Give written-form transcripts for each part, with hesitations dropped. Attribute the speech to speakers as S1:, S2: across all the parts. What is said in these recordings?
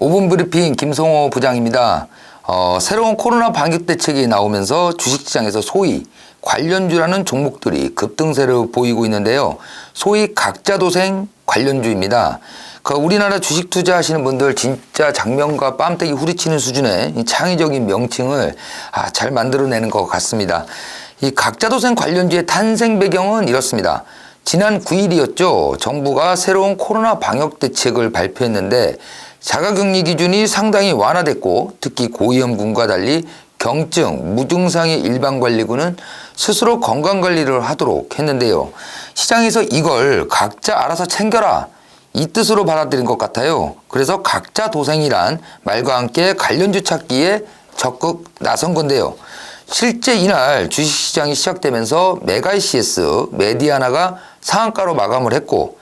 S1: 5분 브리핑 김성호 부장입니다. 새로운 코로나 방역 대책이 나오면서 주식시장에서 소위 관련주라는 종목들이 급등세를 보이고 있는데요. 소위 각자도생 관련주입니다. 우리나라 주식 투자하시는 분들 진짜 장명과 뺨때기 후리치는 수준의 이 창의적인 명칭을 잘 만들어내는 것 같습니다. 이 각자도생 관련주의 탄생 배경은 이렇습니다. 지난 9일이었죠. 정부가 새로운 코로나 방역 대책을 발표했는데 자가격리 기준이 상당히 완화됐고 특히 고위험군과 달리 경증, 무증상의 일반관리군은 스스로 건강관리를 하도록 했는데요. 시장에서 이걸 각자 알아서 챙겨라 이 뜻으로 받아들인 것 같아요. 그래서 각자도생이란 말과 함께 관련주 찾기에 적극 나선 건데요. 실제 이날 주식시장이 시작되면서 메가이시스, 메디아나가 상한가로 마감을 했고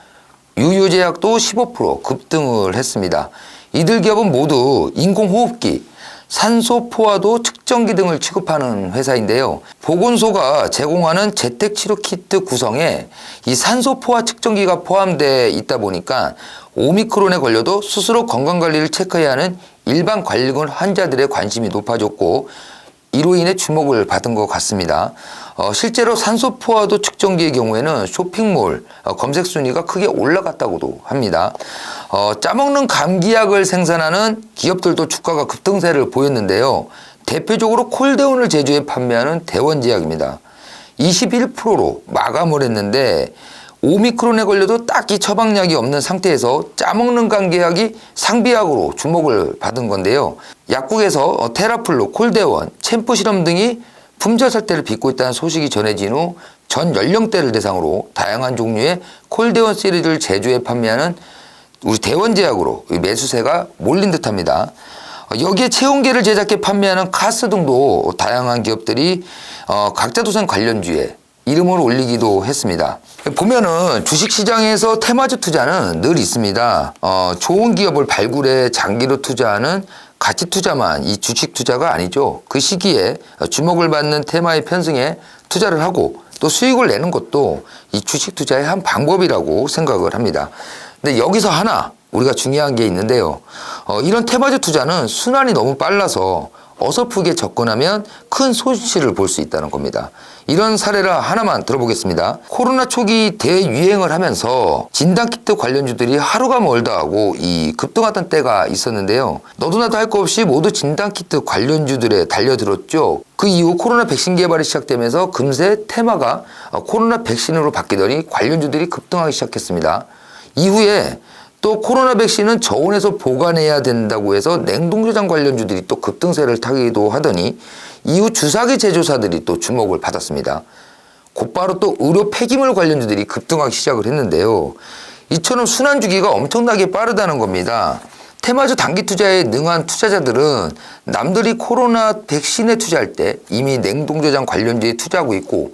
S1: 유유제약도 15% 급등을 했습니다. 이들 기업은 모두 인공호흡기, 산소포화도 측정기 등을 취급하는 회사인데요. 보건소가 제공하는 재택치료 키트 구성에 이 산소포화 측정기가 포함되어 있다 보니까 오미크론에 걸려도 스스로 건강관리를 체크해야 하는 일반 관리군 환자들의 관심이 높아졌고 이로 인해 주목을 받은 것 같습니다. 실제로 산소포화도 측정기의 경우에는 쇼핑몰 검색 순위가 크게 올라갔다고도 합니다. 짜먹는 감기약을 생산하는 기업들도 주가가 급등세를 보였는데요. 대표적으로 콜데온을 제조해 판매하는 대원제약입니다. 21%로 마감을 했는데 오미크론에 걸려도 딱히 처방약이 없는 상태에서 짜먹는 감기약이 상비약으로 주목을 받은 건데요. 약국에서 테라플루, 콜데원, 챔프 시럽 등이 품절 사태를 빚고 있다는 소식이 전해진 후 전 연령대를 대상으로 다양한 종류의 콜데원 시리즈를 제조해 판매하는 우리 대원제약으로 매수세가 몰린 듯합니다. 여기에 체온계를 제작해 판매하는 카스 등도 다양한 기업들이 각자도생 관련주에 이름을 올리기도 했습니다. 보면은 주식시장에서 테마주 투자는 늘 있습니다. 좋은 기업을 발굴해 장기로 투자하는 가치 투자만 이 주식 투자가 아니죠. 그 시기에 주목을 받는 테마의 편승에 투자를 하고 또 수익을 내는 것도 이 주식 투자의 한 방법이라고 생각을 합니다. 근데 여기서 하나 우리가 중요한 게 있는데요. 이런 테마주 투자는 순환이 너무 빨라서 어설프게 접근하면 큰 손실을 볼 수 있다는 겁니다. 이런 사례를 하나만 들어보겠습니다. 코로나 초기 대유행을 하면서 진단키트 관련주들이 하루가 멀다 하고 급등하던 때가 있었는데요. 너도 나도 할 거 없이 모두 진단키트 관련주들에 달려들었죠. 그 이후 코로나 백신 개발이 시작되면서 금세 테마가 코로나 백신으로 바뀌더니 관련주들이 급등하기 시작했습니다. 이후에 또 코로나 백신은 저온에서 보관해야 된다고 해서 냉동저장 관련주들이 또 급등세를 타기도 하더니 이후 주사기 제조사들이 또 주목을 받았습니다. 곧바로 또 의료 폐기물 관련주들이 급등하기 시작을 했는데요. 이처럼 순환 주기가 엄청나게 빠르다는 겁니다. 테마주 단기 투자에 능한 투자자들은 남들이 코로나 백신에 투자할 때 이미 냉동저장 관련주에 투자하고 있고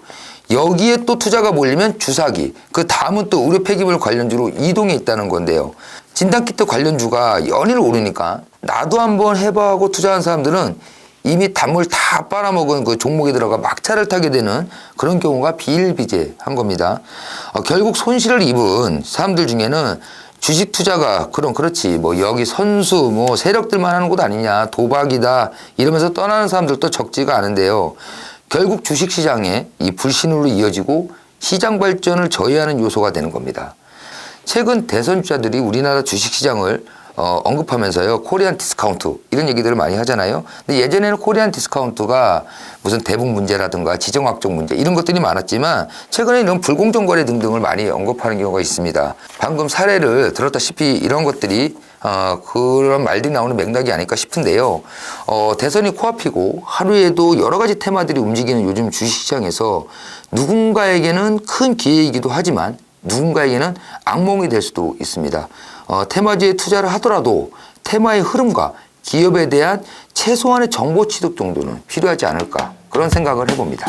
S1: 여기에 또 투자가 몰리면 주사기, 그 다음은 또 의료 폐기물 관련주로 이동해 있다는 건데요. 진단키트 관련주가 연일 오르니까 나도 한번 해봐 하고 투자한 사람들은 이미 단물 다 빨아먹은 그 종목에 들어가 막차를 타게 되는 그런 경우가 비일비재한 겁니다. 결국 손실을 입은 사람들 중에는 주식 투자가 그렇지 여기 선수 세력들만 하는 곳 아니냐 도박이다 이러면서 떠나는 사람들도 적지가 않은데요. 결국 주식시장에 이 불신으로 이어지고 시장 발전을 저해하는 요소가 되는 겁니다. 최근 대선 주자들이 우리나라 주식시장을 언급하면서요. 코리안 디스카운트 이런 얘기들을 많이 하잖아요. 근데 예전에는 코리안 디스카운트가 무슨 대북 문제라든가 지정학적 문제 이런 것들이 많았지만 최근에 이런 불공정 거래 등등을 많이 언급하는 경우가 있습니다. 방금 사례를 들었다시피 이런 것들이 그런 말들이 나오는 맥락이 아닐까 싶은데요. 대선이 코앞이고 하루에도 여러 가지 테마들이 움직이는 요즘 주식시장에서 누군가에게는 큰 기회이기도 하지만 누군가에게는 악몽이 될 수도 있습니다. 테마주에 투자를 하더라도 테마의 흐름과 기업에 대한 최소한의 정보 취득 정도는 필요하지 않을까 그런 생각을 해봅니다.